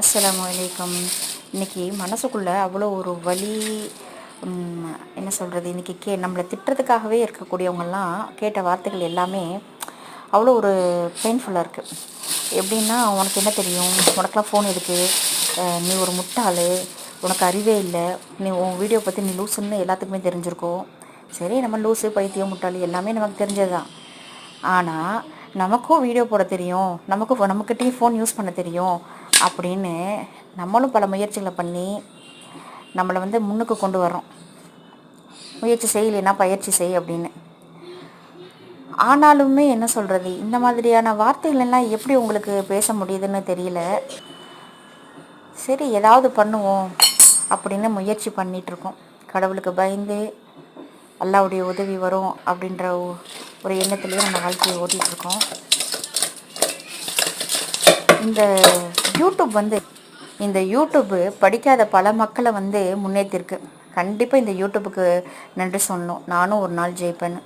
அஸ்ஸலாமு அலைக்கும். இன்றைக்கி மனசுக்குள்ளே அவ்வளோ ஒரு வலி. என்ன சொல்கிறது, இன்றைக்கி நம்மளை திட்டுறதுக்காகவே இருக்கக்கூடியவங்கெல்லாம் கேட்ட வார்த்தைகள் எல்லாமே அவ்வளோ ஒரு பெயின்ஃபுல்லாக இருக்குது. எப்படின்னா, உனக்கு என்ன தெரியும், உனக்கெலாம் ஃபோன் எதுக்கு, நீ ஒரு முட்டாள், உனக்கு அறிவே இல்லை, நீ உன் வீடியோ பற்றி நீ லூசுன்னு எல்லாத்துக்குமே தெரிஞ்சிருக்கோம். சரி, நம்ம லூஸு பைத்தியம் முட்டாள் எல்லாமே நமக்கு தெரிஞ்சது தான். ஆனால் நமக்கும் வீடியோ போட தெரியும், நம்மக்கிட்டேயும் ஃபோன் யூஸ் பண்ண தெரியும் அப்படின்னு நம்மளும் பல முயற்சிகளை பண்ணி நம்மளை முன்னுக்கு கொண்டு வரோம். முயற்சி செய்யலைன்னா பயிற்சி செய் அப்படின்னு. ஆனாலுமே என்ன சொல்கிறது, இந்த மாதிரியான வார்த்தைகள் எல்லாம் எப்படி உங்களுக்கு பேச முடியுதுன்னு தெரியல. சரி, ஏதாவது பண்ணுவோம் அப்படின்னு முயற்சி பண்ணிகிட்ருக்கோம். கடவுளுக்கு பயந்து அல்லாவுடைய உதவி வரும் அப்படின்ற ஒரு எண்ணத்துலேயே நம்ம வாழ்க்கையை ஓட்டிகிட்ருக்கோம். இந்த யூடியூப்பு படிக்காத பல மக்களை முன்னேற்றிருக்கு. கண்டிப்பாக இந்த யூடியூப்புக்கு நன்றி சொல்லணும். நானும் ஒரு நாள் ஜெயிப்பேன்னு.